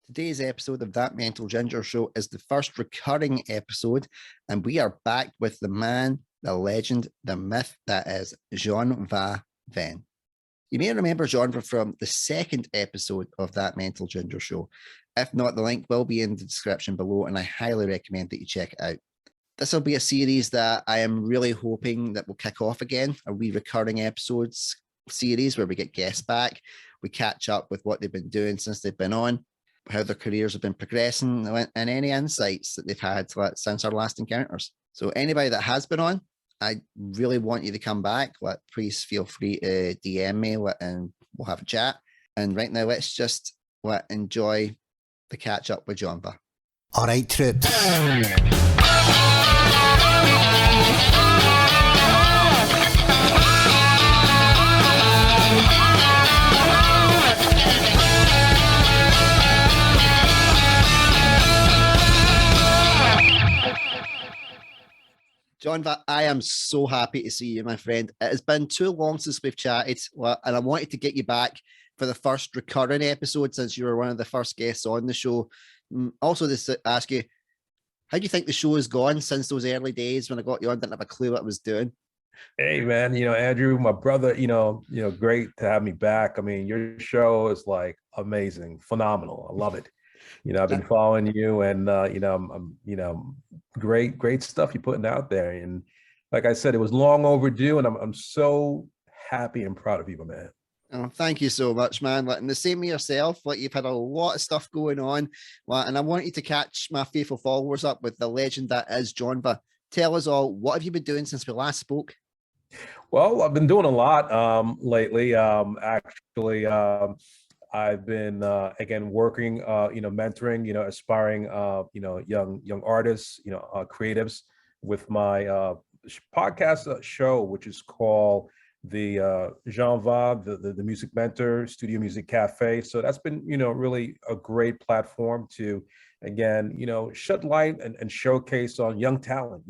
Today's episode of That Mental Ginger Show is the first recurring episode, and we are back with the man, the legend, the myth that is Jonva Ven. You may remember Jonva from the second episode of That Mental Ginger Show. If not, the link will be in the description below, and I highly recommend that you check it out. This will be a series that I am really hoping that will kick off again, a wee recurring episodes series where we get guests back, we catch up with what they've been doing since they've been on, how their careers have been progressing, and any insights that they've had since our last encounters. So anybody that has been on, I really want you to come back. Please feel free to DM me and we'll have a chat. And right now, let's just enjoy the catch up with Jonva. All right, troops. Jonva, I am so happy to see you, my friend. It has been too long since we've chatted, and I wanted to get you back for the first recurring episode since you were one of the first guests on the show. Also, to ask you, how do you think the show has gone since those early days when I got you on? Didn't have a clue what I was doing. Hey, man, Andrew, my brother, great to have me back. I mean, your show is like amazing, phenomenal. I love it. I've been following you, and I'm great stuff you're putting out there. And like I said, it was long overdue, and I'm so happy and proud of you, man. Oh, thank you so much, man. And the same with yourself. You've had a lot of stuff going on, and I want you to catch my faithful followers up with the legend that is Jonva. Tell us all, what have you been doing since we last spoke? Well, I've been doing a lot lately. I've been again working, mentoring, aspiring, young artists, creatives with my podcast show, which is called the Jonva, the Music Mentor Studio Music Cafe. So that's been, really a great platform to, again, shed light and showcase on young talent,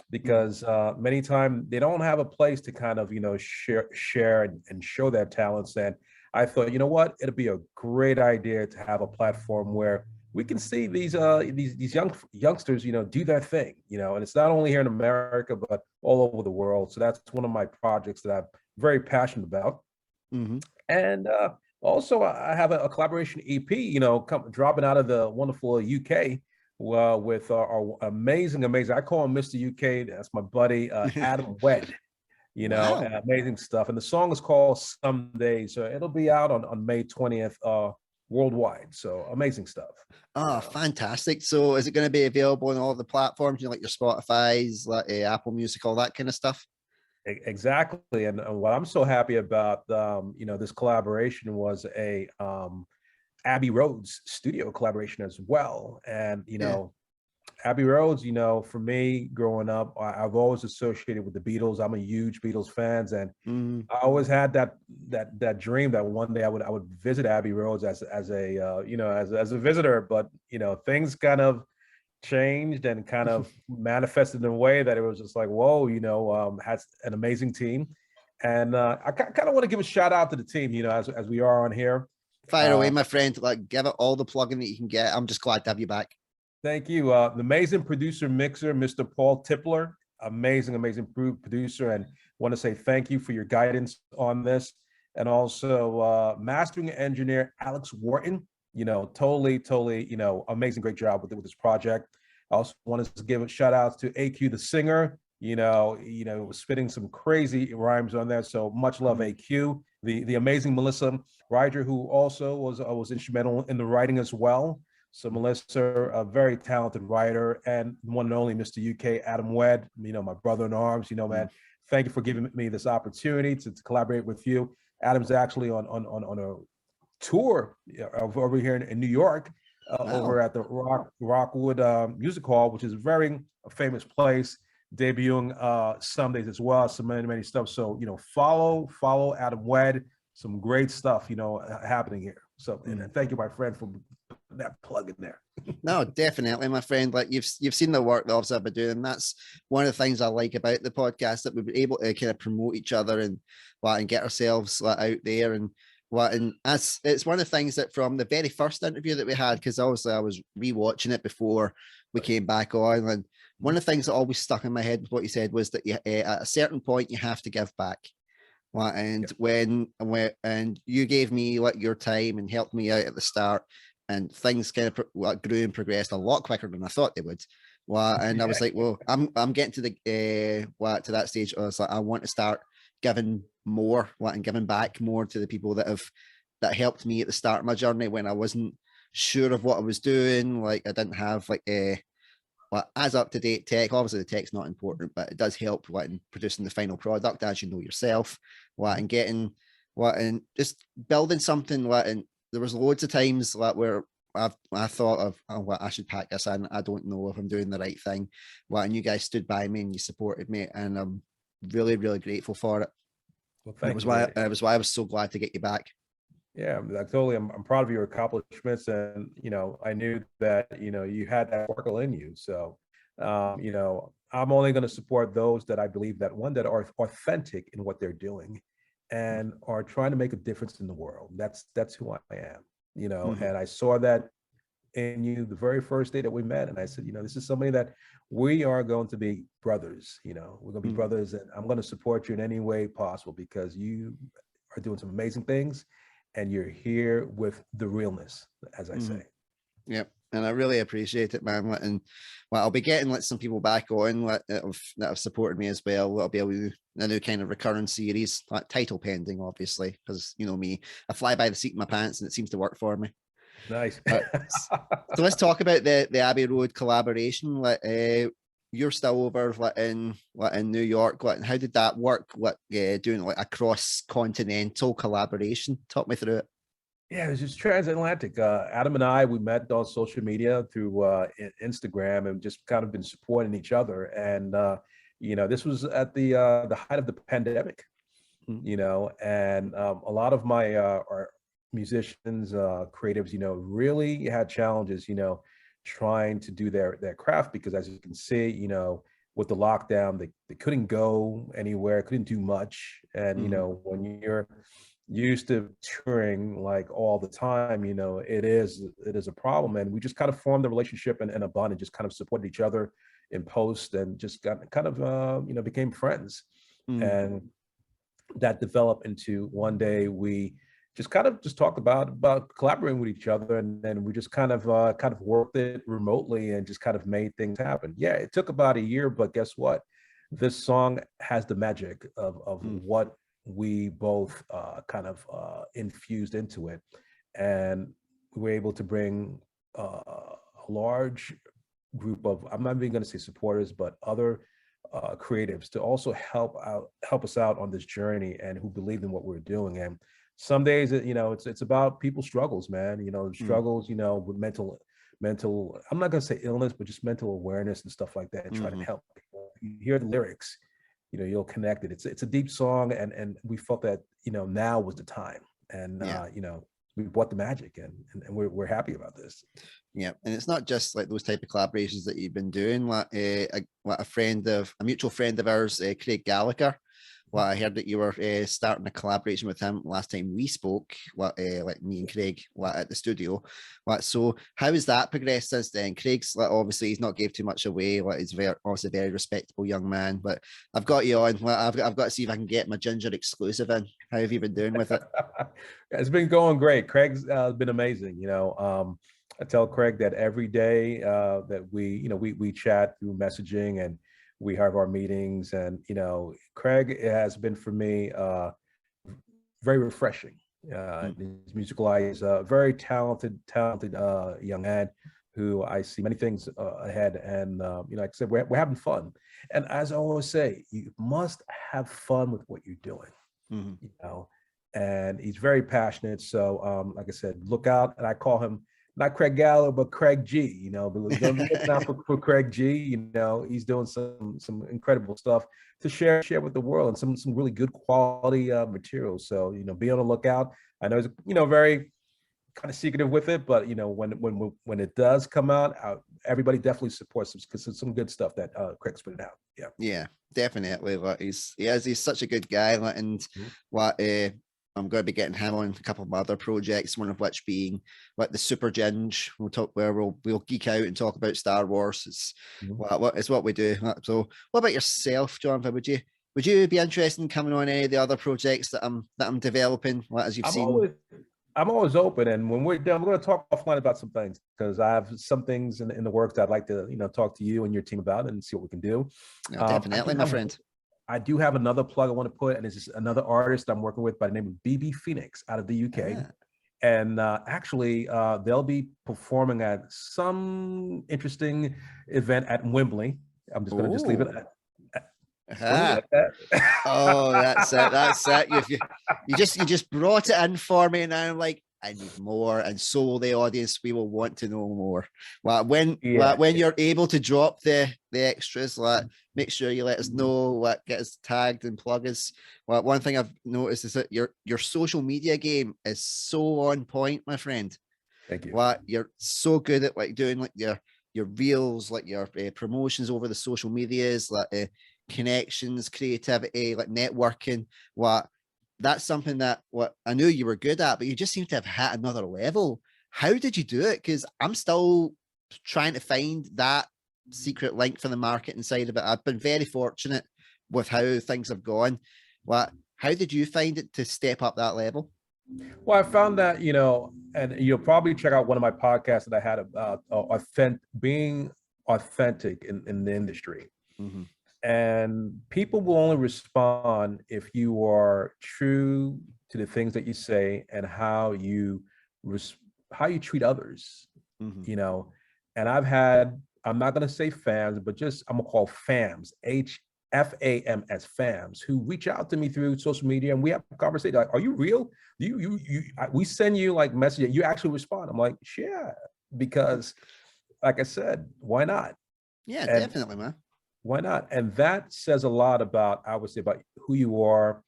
because many times they don't have a place to kind of, share and show their talents. And I thought, you know what, it'd be a great idea to have a platform where we can see these youngsters, do their thing, and it's not only here in America, but all over the world. So that's one of my projects that I'm very passionate about. Mm-hmm. And also I have a collaboration EP, dropping out of the wonderful UK with our amazing, I call him Mr. UK. That's my buddy, Adam Wed. Wow. Amazing stuff. And the song is called Someday. So it'll be out on May 20th worldwide. So amazing stuff. Oh, fantastic. So is it going to be available on all the platforms, like your Spotify's, Apple Music, all that kind of stuff? Exactly. And what I'm so happy about, this collaboration was a Abbey Road's studio collaboration as well. And, Abbey Roads, for me growing up, I've always associated with the Beatles. I'm a huge Beatles fan, and I always had that dream that one day I would visit Abbey Roads as a visitor. But things kind of changed and kind of manifested in a way that it was just like, whoa, has an amazing team, and I kind of want to give a shout out to the team, as we are on here. Fire away, my friend. Give it all the plugging that you can get. I'm just glad to have you back. Thank you. The amazing producer mixer, Mr. Paul Tippler, amazing producer, and want to say thank you for your guidance on this. And also mastering engineer, Alex Wharton, totally, amazing, great job with this project. I also wanted to give a shout out to AQ, the singer, spitting some crazy rhymes on there. So much love, AQ. The amazing Melissa Ryder, who also was instrumental in the writing as well. So Melissa, a very talented writer, and one and only Mr. UK, Adam Wed, my brother in arms, man, thank you for giving me this opportunity to collaborate with you. Adam's actually on a tour over here in New York, over at the Rockwood Music Hall, which is a very famous place, debuting Sundays as well, so many stuff. So, follow Adam Wed, some great stuff, happening here. So, and thank you, my friend, for that plug in there. No, definitely, my friend. You've seen the work that obviously I've been doing, and that's one of the things I like about the podcast, that we've been able to kind of promote each other and get ourselves out there. And What, and as it's one of the things that from the very first interview that we had, because obviously I was rewatching it before we came back on, and one of the things that always stuck in my head with what you said was that you, at a certain point you have to give back. Well, and when and you gave me like your time and helped me out at the start, and things kind of grew and progressed a lot quicker than I thought they would. Well, and I was like, well, I'm getting to the to that stage. I was like, I want to start giving more, and giving back more to the people that helped me at the start of my journey when I wasn't sure of what I was doing. Like I didn't have like as up to date tech. Obviously, the tech's not important, but it does help in producing the final product, as you know yourself. And getting and just building something. And there was loads of times where I thought of, oh, I should pack this in. I don't know if I'm doing the right thing. And you guys stood by me and you supported me, and I'm really, really grateful for it. Well, thank you. It was why I was so glad to get you back. Yeah, like totally. I'm proud of your accomplishments, and I knew that you had that sparkle in you. So, I'm only going to support those that I believe that that are authentic in what they're doing, and are trying to make a difference in the world. That's who I am. And I saw that in you the very first day that we met, and I said, this is somebody that we are going to be brothers. We're going to be brothers, and I'm going to support you in any way possible because you are doing some amazing things. And you're here with the realness, as I say. Yep. And I really appreciate it, man. And I'll be getting some people back on that have supported me as well. I'll be able to do a new kind of recurring series, title pending, obviously, because me, I fly by the seat of my pants and it seems to work for me. Nice. So let's talk about the Abbey Road collaboration. You're still over in New York. How did that work? Doing a cross-continental collaboration? Talk me through it. Yeah, it was just transatlantic. Adam and I, we met on social media through Instagram, and just kind of been supporting each other. And this was at the height of the pandemic. And a lot of my our musicians, creatives, really had challenges, trying to do their craft, because as you can see, with the lockdown, they couldn't go anywhere, couldn't do much. And when you're used to touring like all the time, it is a problem. And we just kind of formed a relationship and a bond, and just kind of supported each other in post, and just got kind of became friends. And that developed into one day we just talked about collaborating with each other, and then we just kind of worked it remotely and just kind of made things happen. Yeah, it took about a year, but guess what? This song has the magic of what we both kind of infused into it, and we were able to bring a large group of, I'm not even going to say supporters, but other creatives to also help us out on this journey, and who believed in what we were doing. And some days, it's about people's struggles, man. Struggles, with mental. I'm not gonna say illness, but just mental awareness and stuff like that, and try to help people. You hear the lyrics, you'll connect it. It's a deep song, and we felt that now was the time, and we brought the magic, and we're happy about this. Yeah, and it's not just like those type of collaborations that you've been doing. A mutual friend of ours, Craig Gallagher. I heard that you were starting a collaboration with him last time we spoke. Like me and Craig at the studio. So how has that progressed since then? Craig's obviously he's not gave too much away. He's obviously a very respectable young man. But I've got you on. I've got to see if I can get my Ginger exclusive in. How have you been doing with it? It's been going great. Craig's been amazing. I tell Craig that every day that we chat through messaging, and we have our meetings, and Craig has been for me very refreshing. His musical eye is a very talented young man who I see many things ahead, and like I said, we're having fun. And as I always say, you must have fun with what you're doing. And he's very passionate. So like I said, look out. And I call him not Craig Gallagher, but Craig G. But we're gonna be looking out for Craig G. He's doing some incredible stuff to share with the world, and some really good quality materials. So be on the lookout. I know he's very kind of secretive with it, but when it does come out, everybody definitely supports him, because it's some good stuff that Craig's putting out. Yeah, definitely. He's such a good guy, and I'm going to be getting him on a couple of other projects, one of which being like the Super Ginge. We'll talk where we'll geek out and talk about Star Wars. It's what we do. So, what about yourself, John? Would you be interested in coming on any of the other projects that I'm developing? As you've seen, I'm always open, and when we're done, we're going to talk offline about some things because I have some things in the works that I'd like to talk to you and your team about and see what we can do. No, definitely, my friend. I do have another plug I want to put, and it's just another artist I'm working with by the name of BB Phoenix out of the UK. And actually, they'll be performing at some interesting event at Wembley. I'm just going to just leave it at Oh, that's it. That's it. You just brought it in for me, and I'm like, I need more, and so will the audience. We will want to know more. When you're able to drop the extras, make sure you let us know. Get us tagged and plug us. One thing I've noticed is that your social media game is so on point, my friend. Thank you. You're so good at doing your reels, your promotions over the social medias, connections, creativity, networking. That's something that I knew you were good at, but you just seem to have hit another level. How did you do it? Because I'm still trying to find that secret link for the marketing side of it. I've been very fortunate with how things have gone. How did you find it to step up that level? Well, I found that, and you'll probably check out one of my podcasts that I had about being authentic in the industry. Mm-hmm. And people will only respond if you are true to the things that you say and how you treat others. Mm-hmm. And I'm not going to say fans, but I'm going to call fams, FAMS, fams, who reach out to me through social media, and we have a conversation. Like, are you real? We send you messages, you actually respond. I'm like, yeah, because like I said, why not? Yeah, definitely, man. Why not? And that says a lot about, I would say, about who you are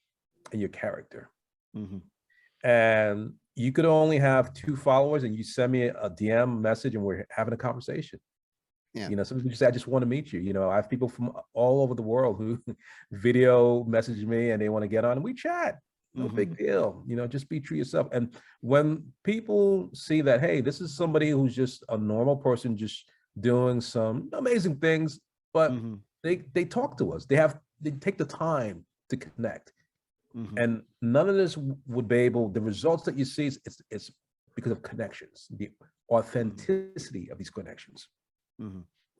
and your character. Mm-hmm. And you could only have 2 followers, and you send me a DM message, and we're having a conversation. Yeah. Some people say, I just want to meet you. I have people from all over the world who video message me and they want to get on, and we chat. No big deal. Just be true yourself. And when people see that, hey, this is somebody who's just a normal person, just doing some amazing things, but they talk to us. They take the time to connect. And none of this would be able, the results that you see, it's because of connections, the authenticity of these connections.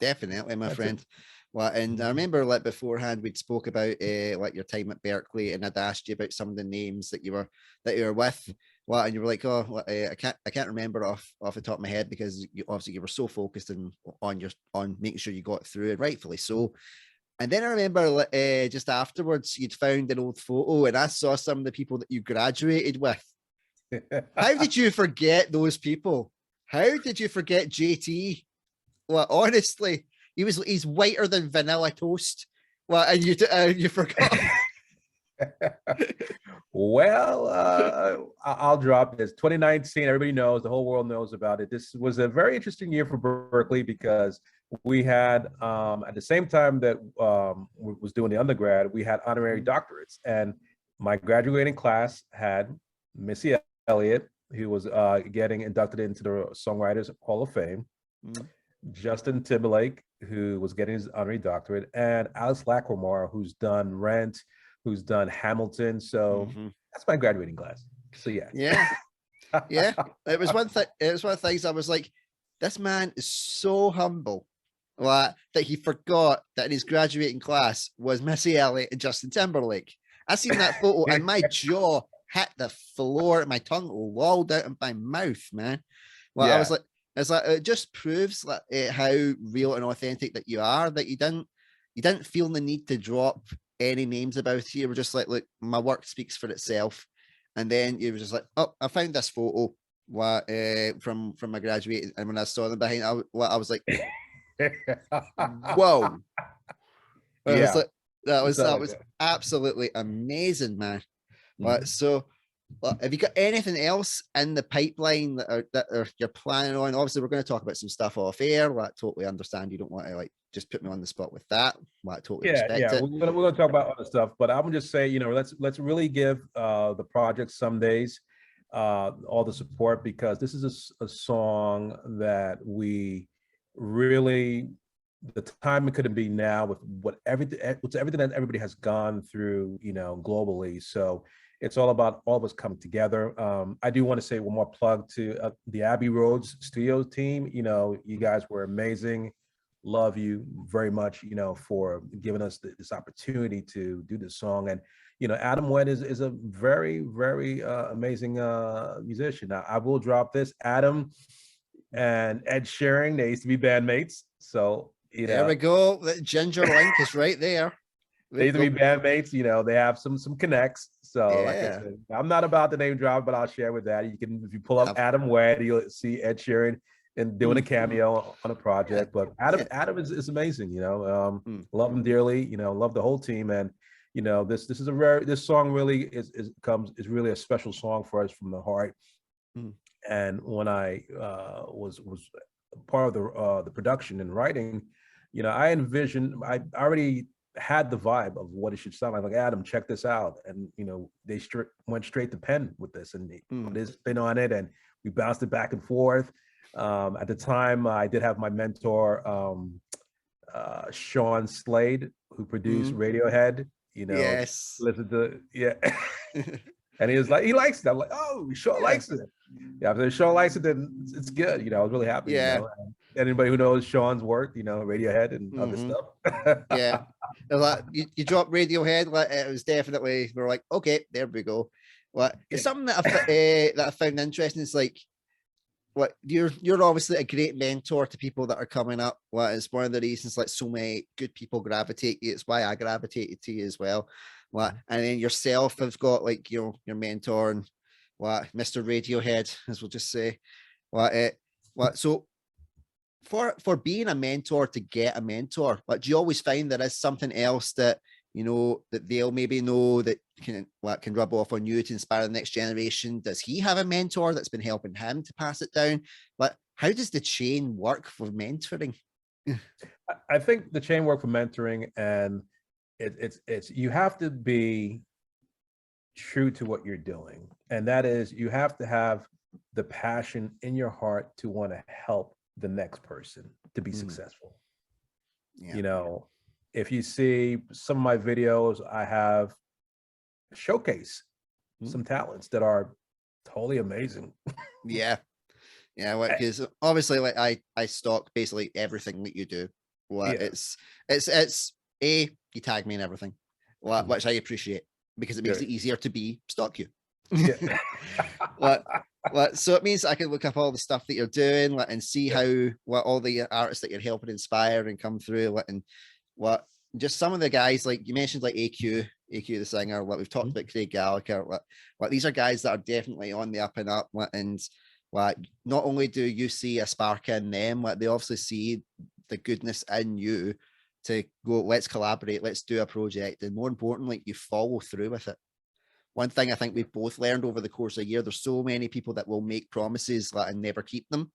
Definitely, my friend. And I remember beforehand we'd spoke about your time at Berkeley, and I'd asked you about some of the names that you were with. And you were like, I can't remember off the top of my head, because you were so focused on making sure you got through it, rightfully so. And then I remember just afterwards you'd found an old photo, and I saw some of the people that you graduated with. How did you forget those people? How did you forget JT? Honestly, he's whiter than vanilla toast. And you forgot. Well, I'll drop this. 2019, everybody knows, the whole world knows about it. This was a very interesting year for Berkeley, because we had, at the same time that was doing the undergrad, we had honorary doctorates. And my graduating class had Missy Elliott, who was getting inducted into the Songwriters Hall of Fame, Justin Timberlake, who was getting his honorary doctorate, and Alice Lacrimoire, who's done Rent, who's done Hamilton. So that's my graduating class. So yeah. It was one thing. It was one of the things I was like, this man is so humble, that he forgot that in his graduating class was Missy Elliott and Justin Timberlake. I seen that photo and my jaw hit the floor, and my tongue lolled out of my mouth, man. I was like, it just proves how real and authentic that you are, that you didn't feel the need to drop any names about you. You were just like, look, my work speaks for itself. And then you were just like, oh, I found this photo from my graduate, and when I saw them behind, I was like, whoa. That was absolutely amazing, man. So Well, have you got anything else in the pipeline that you're planning on? Obviously, we're going to talk about some stuff off air. Well, I totally understand you don't want to like just put me on the spot with that. Well, I totally respect it. We're gonna talk about other stuff, but I'm gonna just say, let's really give the project some days all the support, because this is a song that we really, the time it couldn't be now with everything that everybody has gone through, globally. So it's all about all of us coming together. I do want to say one more plug to the Abbey Roads Studios team. You guys were amazing. Love you very much, for giving us this opportunity to do this song. And Adam Wen is a very, very amazing musician. Now, I will drop this. Adam and Ed Sheeran, they used to be bandmates. So there we go. The ginger link is right there. They used to be bandmates. They have some connects. So like I said, I'm not about to name drop, but I'll share with that. You can, if you pull up Adam Wen, you'll see Ed Sheeran and doing a cameo on a project. But Adam is amazing. Love him dearly. Love the whole team. And this song really is really a special song for us from the heart. And when I was part of the production and writing, I envisioned, I already had the vibe of what it should sound like. Like, Adam, check this out. And they went straight to pen with this, and they put his spin on it, and we bounced it back and forth. At the time, I did have my mentor, Sean Slade, who produced Radiohead. Yes. Listen to and he was like, he likes it. I'm like, oh, Sean likes it. Yeah, if Sean likes it, then it's good. I was really happy. Yeah. Anybody who knows Sean's work, Radiohead and other stuff. Yeah. Like, you dropped Radiohead. Like, it was definitely, we're like, okay, there we go. Like, it's something that I found interesting. It's like, what you're obviously a great mentor to people that are coming up. Like, it's one of the reasons like so many good people gravitate to you. It's why I gravitated to you as well. Like, and then yourself have got like your mentor and what Mr. Radiohead, as we'll just say. So for being a mentor to get a mentor, like, do you always find there is something else that that they'll maybe know that can rub off on you to inspire the next generation? Does he have a mentor that's been helping him to pass it down? Like, how does the chain work for mentoring? I think the chain work for mentoring, and it's you have to be true to what you're doing, and that is, you have to have the passion in your heart to want to help the next person to be successful. If you see some of my videos, I have showcase some talents that are totally amazing. Yeah, because obviously, like, I stalk basically everything that you do. It's you tag me in everything, which I appreciate, because it makes it easier to stalk you. So it means I can look up all the stuff that you're doing, and see how all the artists that you're helping inspire and come through, and just some of the guys, like you mentioned, like AQ the singer. We've talked about Craig Gallagher. These are guys that are definitely on the up and up, and not only do you see a spark in them, they obviously see the goodness in you to go, let's collaborate, let's do a project, and more importantly, you follow through with it. One thing I think we've both learned over the course of a year, there's so many people that will make promises and never keep them.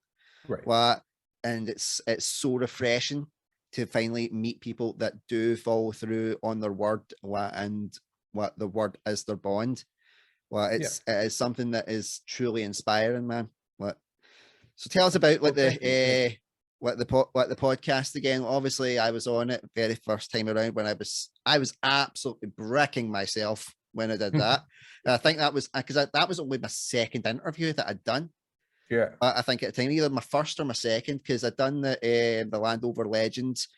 Right. And it's so refreshing to finally meet people that do follow through on their word, and the word is their bond. It is something that is truly inspiring, man. So tell us about the podcast again. Obviously, I was on it very first time around when I was absolutely bricking myself when I did that. I think that was because that was only my second interview that I'd done. Yeah, I think at the time, either my first or my second, because I'd done the Landover Legends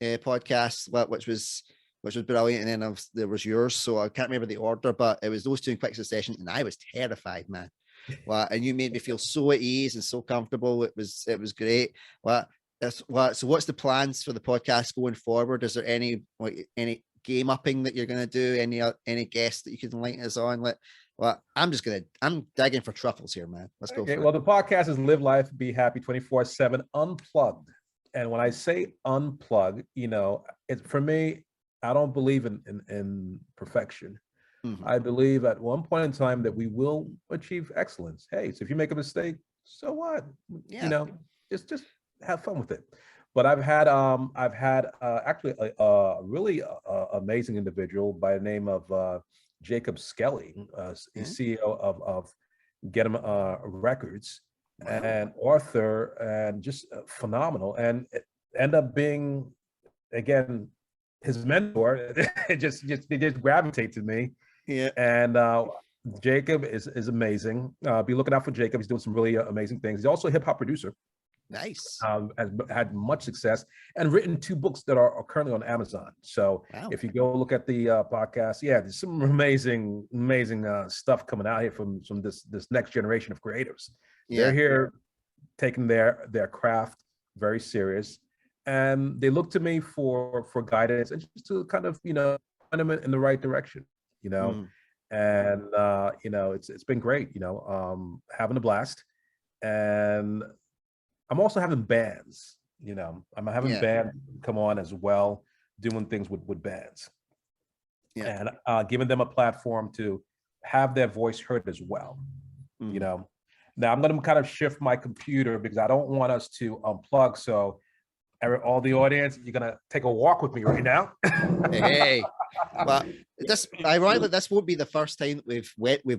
podcast, which was brilliant, and then there was yours. So I can't remember the order, but it was those two in quick succession, and I was terrified, man. And you made me feel so at ease and so comfortable. It was great. So what's the plans for the podcast going forward? Is there any game upping that you're going to do? Any guests that you can enlighten us on? I'm digging for truffles here, man. Let's go. Well, the podcast is Live Life, Be Happy 24/7 Unplugged. And when I say unplug, it's for me, I don't believe in perfection. Mhm. I believe at one point in time that we will achieve excellence. Hey, so if you make a mistake, so what? You Yeah. know, just have fun with it. But I've had actually a really amazing individual by the name of Jacob Skelly. He's Yeah. CEO of Get 'em Records Wow. and author, and just phenomenal, and it end up being, again, his mentor. They just gravitate to me. Yeah. And Jacob is amazing. Be looking out for Jacob. He's doing some really amazing things. He's also a hip hop producer. Nice. Has had much success and written 2 books that are currently on Amazon. So Wow. if you go look at the podcast, yeah, there's some amazing stuff coming out here from this next generation of creatives. Yeah. They're here taking their craft very serious, and they look to me for guidance and just to kind of point them in the right direction. You know, Mhm. and it's been great. Having a blast, and I'm also having bands. I'm having Yeah. bands come on as well, doing things with bands, Yeah. and giving them a platform to have their voice heard as well. You Mhm. know, now I'm going to kind of shift my computer because I don't want us to unplug. So, all the audience, you're going to take a walk with me right now. Hey. But this, ironically, this won't be the first time that we've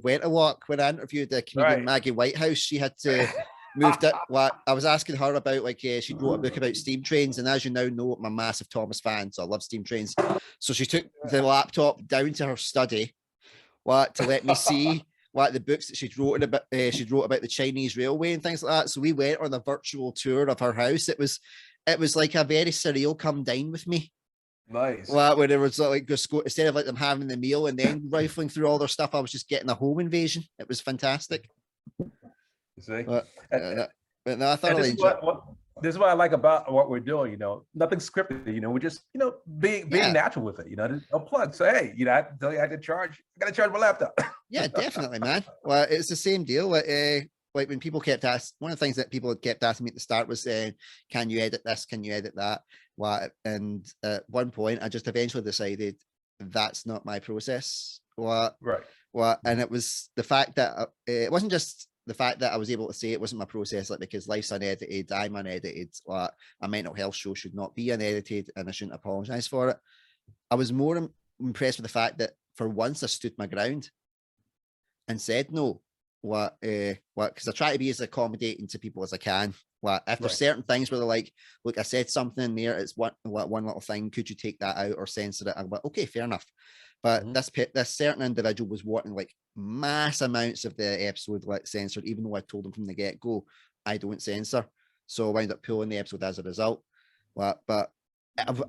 went a walk. When I interviewed the comedian Right. Maggie Whitehouse, she had to moved it. What I was asking her about, like, she wrote a book about steam trains, and as you now know, I'm a massive Thomas fan, so I love steam trains. So she took the laptop down to her study, to let me see the books that she'd wrote about. She'd wrote about the Chinese railway and things like that. So we went on a virtual tour of her house. It was like a very surreal come dine with me. Nice. Well, where there was like just instead of like them having the meal and then rifling through all their stuff, I was just getting a home invasion. It was fantastic. You see, But, and, but no, I and thoroughly enjoyed. this is what I like about what we're doing. Nothing scripted. We're just being Yeah. natural with it. Just unplug. So hey, I tell you I had to charge. I got to charge my laptop. Yeah, definitely, man. Well, it's the same deal. Like when people kept asking, one of the things that people had kept asking me at the start was, "Can you edit this? Can you edit that?" And at one point, I just eventually decided that's not my process. Right. And it was the fact that it wasn't just the fact that I was able to say it wasn't my process, like, because life's unedited, I'm unedited. A mental health show should not be unedited, and I shouldn't apologize for it. I was more impressed with the fact that for once I stood my ground and said no. Because I try to be as accommodating to people as I can. If there's certain things where they're like, look, I said something in there, it's one little thing, could you take that out or censor it? I'm like, okay, fair enough. But this certain individual was wanting like mass amounts of the episode like censored, even though I told them from the get-go I don't censor. So I wound up pulling the episode as a result. But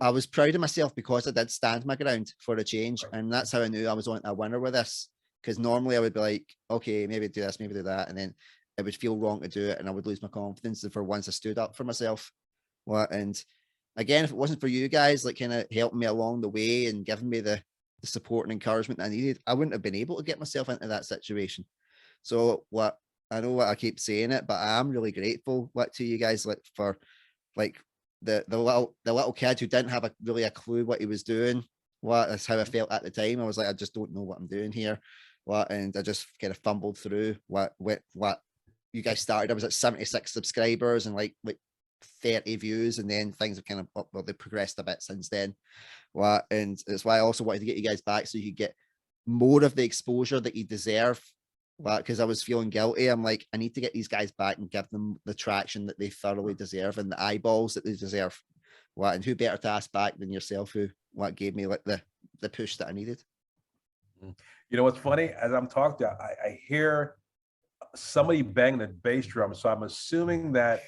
I was proud of myself because I did stand my ground for a change, and that's how I knew I was on a winner with this. Because normally I would be like, okay, maybe do this, maybe do that, and then it would feel wrong to do it, and I would lose my confidence. And for once I stood up for myself. And again, if it wasn't for you guys, like, kind of helping me along the way and giving me the support and encouragement I needed, I wouldn't have been able to get myself into that situation. So I know what I keep saying it, but I am really grateful to you guys, for like the little kid who didn't have really a clue what he was doing. That's how I felt at the time. I was like, I just don't know what I'm doing here. And I just kind of fumbled through what you guys started. I was at 76 subscribers and like 30 views, and then things have kind of they progressed a bit since then. And that's why I also wanted to get you guys back so you could get more of the exposure that you deserve. Because I was feeling guilty. I'm like, I need to get these guys back and give them the traction that they thoroughly deserve and the eyeballs that they deserve. And who better to ask back than yourself, who gave me like the push that I needed. What's funny? As I'm talking, I hear somebody banging the bass drum, so I'm assuming that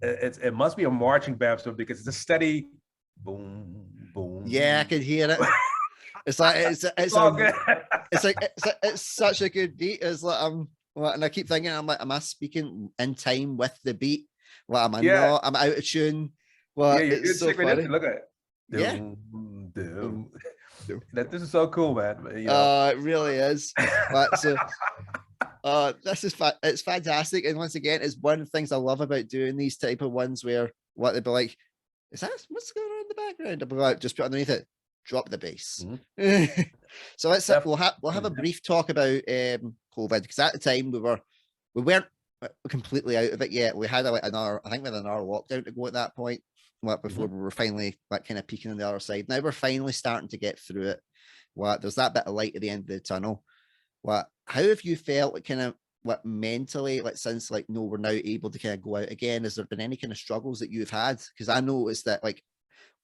it must be a marching band because it's a steady boom, boom. Yeah, I can hear it. It's like it's all good. it's such a good beat. It's like and I keep thinking, I'm like, am I speaking in time with the beat? Am I not? I'm out of tune. It's so funny. Look at it. Yeah. This is so cool, man. It really is. This is it's fantastic, and once again, it's one of the things I love about doing these type of ones where they'd be like, "Is that what's going on in the background?" I'd be like, "Just put underneath it." drop the bass. Mhm. So let's we'll have a Definitely. brief talk about COVID, because at the time we weren't completely out of it yet. We had another, I think we had another lockdown to go at that point, before Mhm. we were finally kind of peaking on the other side. Now we're finally starting to get through it. There's that bit of light at the end of the tunnel. How have you felt, like, kind of mentally, like, since, like, no, we're now able to kind of go out again? Has there been any kind of struggles that you've had? Because I noticed that, like,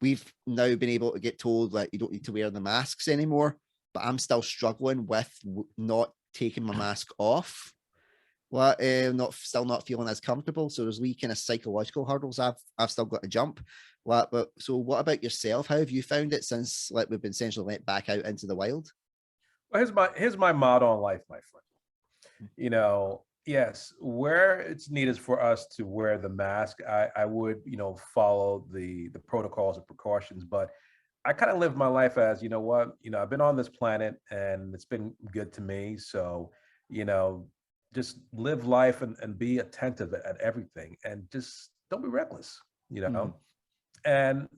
we've now been able to get told that you don't need to wear the masks anymore, but I'm still struggling with not taking my mask off. Not feeling as comfortable. So there's wee kind of psychological hurdles I've still got to jump. But so what about yourself? How have you found it since, like, we've been essentially let back out into the wild? Well, here's my motto on life, my friend. Yes, where it's needed for us to wear the mask, I would, follow the protocols and precautions. But I kind of live my life as, I've been on this planet and it's been good to me. So, you know, just live life and be attentive at everything and just don't be reckless, you Mhm. know, and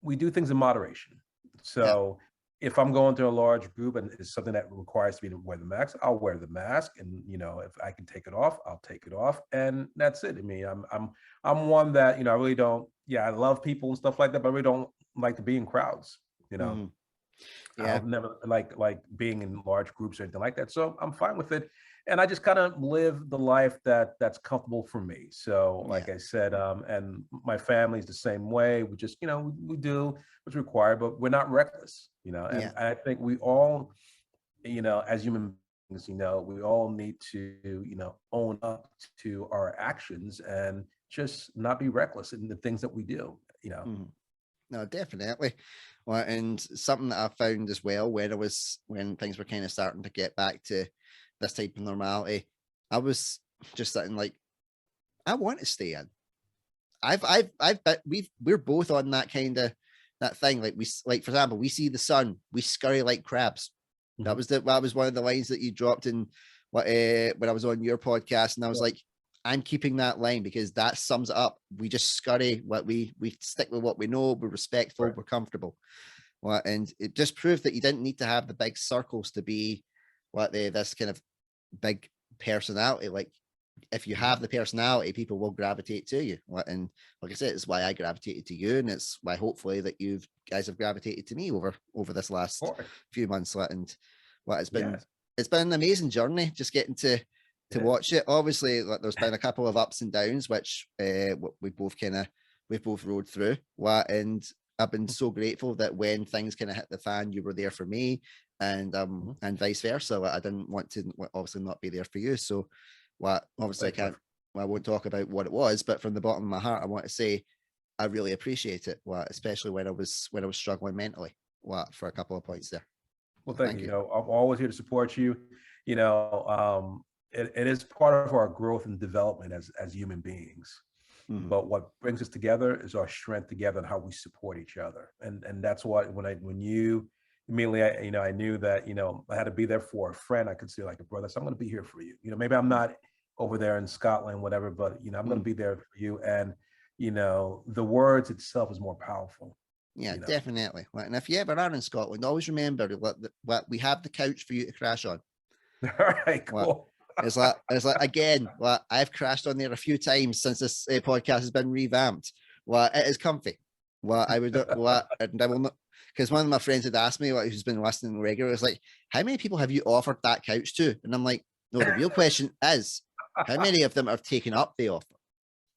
we do things in moderation. Yeah. So if I'm going to a large group and it's something that requires me to wear the mask, I'll wear the mask. And if I can take it off, I'll take it off. And that's it. I mean, I'm one that, I really don't, yeah, I love people and stuff like that, but I really don't like to be in crowds, you know. Mhm. Yeah. I'll never like being in large groups or anything like that. So I'm fine with it. And I just kind of live the life that's comfortable for me. So Yeah. like I said, and my family's the same way. We just, we do what's required, but we're not reckless, and Yeah. I think we all, as human beings, we all need to, own up to our actions and just not be reckless in the things that we do. Mhm. No, definitely. Well, and something that I found as well, when things were kind of starting to get back to this type of normality, I was just sitting like, I want to stay in. We're both on that kind of that thing. Like, for example, we see the sun, we scurry like crabs. Mhm. That was one of the lines that you dropped in when I was on your podcast, and I was Yeah. like, I'm keeping that line because that sums it up. We just scurry. We stick with what we know. We're respectful. Right. We're comfortable. And it just proved that you didn't need to have the big circles to be this kind of big personality. Like, if you Mhm. have the personality, people will gravitate to you. And like I said, it's why I gravitated to you, and it's why hopefully that you guys have gravitated to me over this Of last course. few months. And what Yes, it's been an amazing journey just getting it to is. watch it. Obviously, like, there's been a couple of ups and downs, which we've both rode through. And I've been so grateful that when things kind of hit the fan, you were there for me, Mhm. and vice versa. Like, I didn't want to obviously not be there for you. So, obviously I Thank you, my can't. friend. I won't talk about what it was, but from the bottom of my heart, I want to say I really appreciate it. Especially when I was struggling mentally. For a couple of points there. Well, So thank you. thank you. I'm always here to support you. It is part of our growth and development as human beings. Mhm. But what brings us together is our strength together and how we support each other. And that's what when you immediately, I knew that I had to be there for a friend. I could see like a brother. So I'm going to be here for you. Maybe I'm not over there in Scotland, whatever, but I'm going to Mhm. be there for you. And the words itself is more powerful. Yeah, You know. definitely. And if you ever are in Scotland, always remember what we have the couch for you to crash on. All right, What cool. it's like again. I've crashed on there a few times since this podcast has been revamped. It is comfy. I would and I will not, because one of my friends had asked me, who's been listening regularly, was like, "How many people have you offered that couch to?" And I'm like, "No, the real question is, how many of them have taken up the offer?"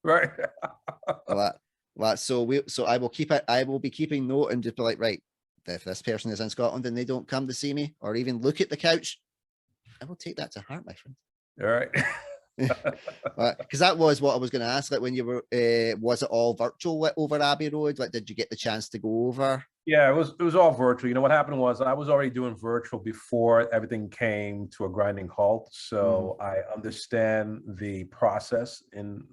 Right. So I will keep it. I will be keeping note and just be like, right, if this person is in Scotland and they don't come to see me or even look at the couch, I will take that to heart, my friend. All right. Because that was what I was going to ask. Like, when you were, was it all virtual over Abbey Road? Like, did you get the chance to go over? Yeah, it was all virtual. What happened was I was already doing virtual before everything came to a grinding halt. Mhm. So I understand the process in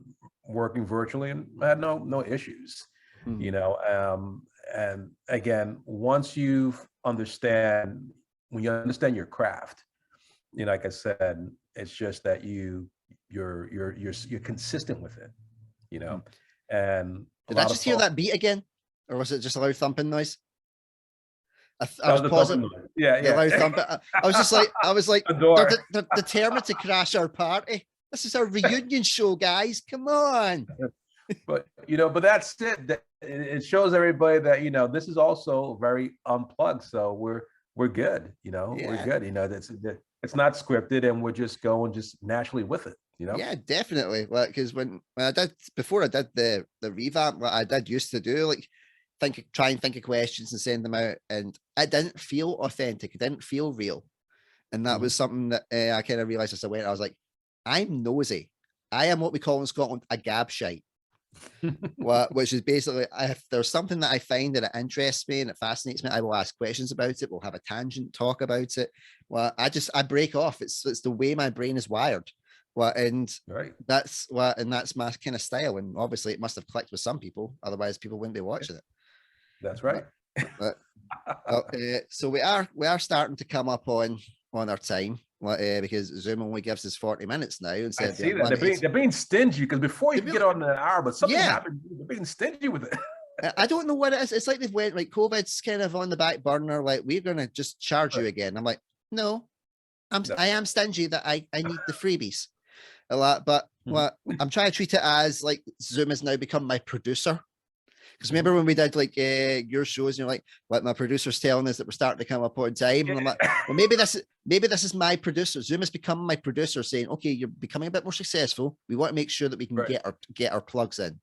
working virtually and I had no issues, you Mhm. know. And again, once you understand when you understand your craft, like I said, it's just that you're consistent with it, you know. Mhm. And a Did I lot of just hear folks. that beat again, or was it just a loud thumping noise? I was the pausing. thumping noise. Yeah, The loud yeah. thump. I was just like, The door. they're determined to crash our party. This is our reunion show, guys. Come on. But but that's it. It shows everybody that this is also very unplugged. So we're good. We're Yeah. good. It's not scripted, and we're just going just naturally with it. Yeah, definitely. Like, because when I did before I did the revamp, what I did used to do, like try and think of questions and send them out, and it didn't feel authentic. It didn't feel real, and that was something that I kind of realized as I went. I was like, I'm nosy. I am what we call in Scotland a gabshite. Which is basically, if there's something that I find that it interests me and it fascinates me, I will ask questions about it. We'll have a tangent talk about it. Well, I break off. It's the way my brain is wired. And that's my kind of style. And obviously, it must have clicked with some people. Otherwise, people wouldn't be watching it. That's right. So we are starting to come up on our time. Because Zoom only gives us 40 minutes now. Instead I see that they're being stingy, because before you can get on in an hour, but something happened. They're being stingy with it. I don't know what it is. It's like they've went like COVID's kind of on the back burner. Like, we're gonna just charge you again. I'm like, no, I am stingy that I need the freebies a lot. But what I'm trying to treat it as, like, Zoom has now become my producer. Because remember when we did like your shows, and you're like my producer's telling us that we're starting to come up on time, and I'm like, well, maybe this is my producer. Zoom has become my producer, saying, okay, you're becoming a bit more successful. We want to make sure that we can get our plugs in.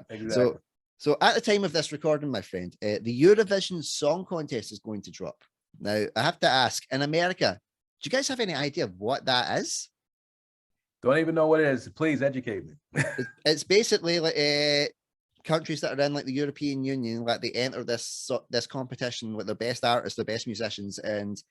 Exactly. So at the time of this recording, my friend, the Eurovision Song Contest is going to drop. Now, I have to ask, in America, do you guys have any idea of what that is? Don't even know what it is. Please educate me. It's basically like countries that are in like the European Union, like they enter this competition with their best artists, their best musicians, and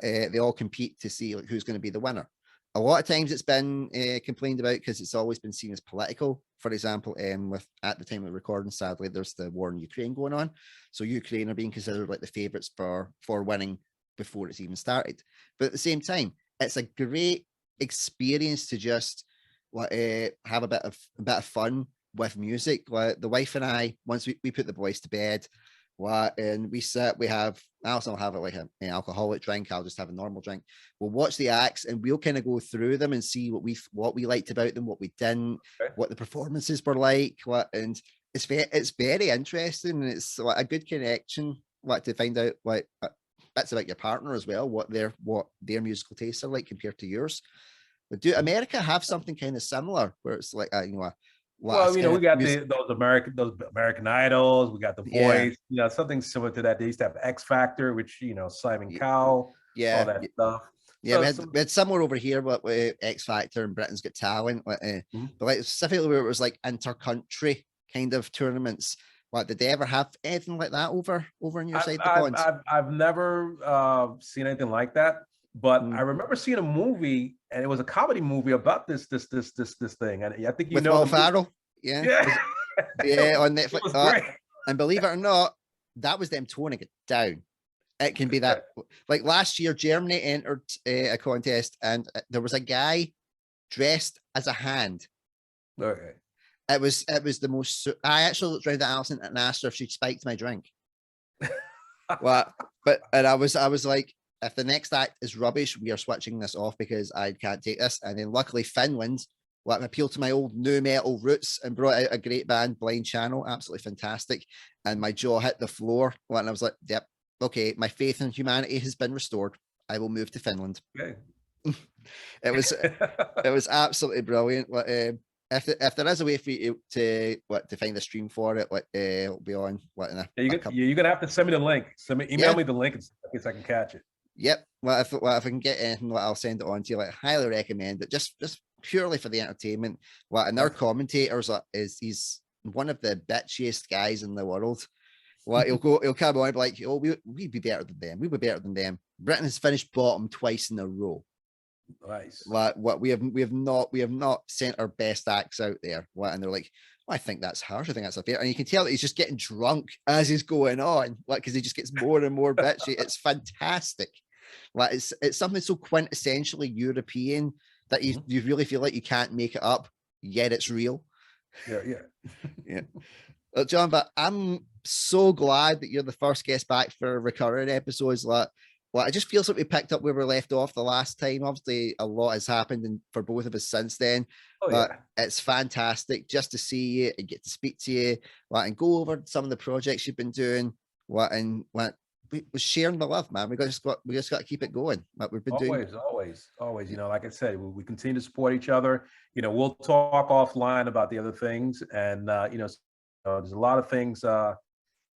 they all compete to see like who's going to be the winner. A lot of times it's been complained about because it's always been seen as political. For example, with at the time of recording, sadly, there's the war in Ukraine going on, so Ukraine are being considered like the favourites for winning before it's even started. But at the same time, it's a great experience to just have a bit of fun with music. Like the wife and I, once we put the boys to bed, and I also have like an alcoholic drink. I'll just have a normal drink. We'll watch the acts and we'll kind of go through them and see what we liked about them, what we didn't, what the performances were like. And it's very interesting, and it's like a good connection. To find out bits about your partner as well, what their musical tastes are like compared to yours. But do America have something kind of similar where it's like well, we got those American Idols. We got The Voice. Something similar to that. They used to have X Factor, which Simon Cowell, all that stuff. Yeah, so we had somewhere over here, but with X Factor and Britain's Got Talent. But like specifically where it was like inter-country kind of tournaments. Did they ever have anything like that over in your side of the pond? I've never seen anything like that. But I remember seeing a movie, and it was a comedy movie about this thing. And I think with Will Ferrell, yeah, on Netflix. And believe it or not, that was them toning it down. It can be that. Like last year, Germany entered a contest, and there was a guy dressed as a hand. Okay. It was the most. I actually looked around at Alison and asked her if she'd spiked my drink. And I was like, if the next act is rubbish, we are switching this off because I can't take this. And then luckily Finland appealed to my old nu metal roots and brought out a great band, Blind Channel, absolutely fantastic. And my jaw hit the floor. And I was like, yep, okay, my faith in humanity has been restored. I will move to Finland. Okay. It was absolutely brilliant. If there is a way for you to find a stream for it, it'll be on. You're gonna have to send me the link. Email me the link in case I can catch it. Yep. If I can get anything, I'll send it on to you. Highly recommend it. Just purely for the entertainment. And our commentators he's one of the bitchiest guys in the world. He'll come on and be like, oh, we'd be better than them. We'd be better than them. Britain has finished bottom twice in a row. Nice. We have not sent our best acts out there. And they're like, I think that's harsh. I think that's unfair. And you can tell that he's just getting drunk as he's going on, because he just gets more and more bitchy. It's fantastic. It's something so quintessentially European that you really feel like you can't make it up, yet it's real. Yeah. Well, John, but I'm so glad that you're the first guest back for recurring episodes. Like, it just feels like we picked up where we left off the last time. Obviously, a lot has happened for both of us since then. Oh But yeah. it's fantastic just to see you and get to speak to you, like, and go over some of the projects you've been doing. What we sharing the love, man. We just got to keep it going. Like we've been doing. Always. Like I said, we continue to support each other. We'll talk offline about the other things, and there's a lot of things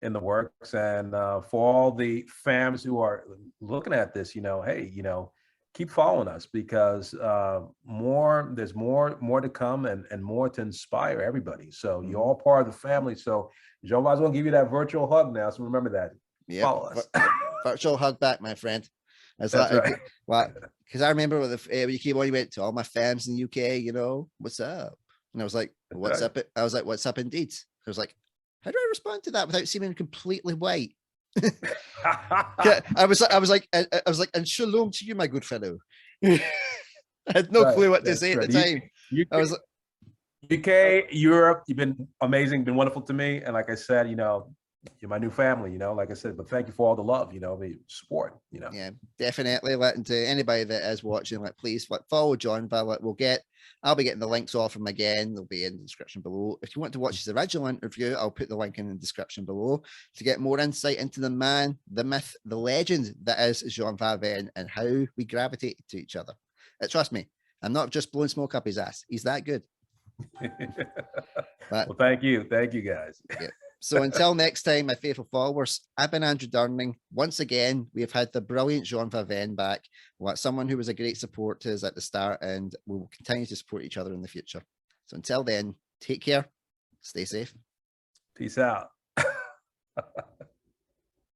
in the works. And for all the fans who are looking at this, hey, keep following us, because there's more to come, and more to inspire everybody. So you're all part of the family. So Jonva's gonna give you that virtual hug now. So remember that. Yep. Follow us. Virtual hug back, my friend. That's right. Well, because I remember when you came on, you went to all my fams in the UK, what's up? And I was like, what's up? I was like, what's up indeed? I was like, how do I respond to that without seeming completely white? I was like, and shalom to you, my good fellow. I had no clue what to say at the time. I was like, UK, Europe, you've been amazing, been wonderful to me. And like I said, you're my new family, like I said, but thank you for all the love, the support, Yeah, definitely. Letting to anybody that is watching, like, please follow Jonva. I'll be getting the links off him again. They'll be in the description below. If you want to watch his original interview, I'll put the link in the description below to get more insight into the man, the myth, the legend that is Jonva Ven, and how we gravitate to each other. Trust me, I'm not just blowing smoke up his ass. He's that good. Well, thank you guys. Yeah. So until next time, my faithful followers, I've been Andrew Durning. Once again, we have had the brilliant Jonva Ven back, someone who was a great support to us at the start, and we will continue to support each other in the future. So until then, take care, stay safe. Peace out.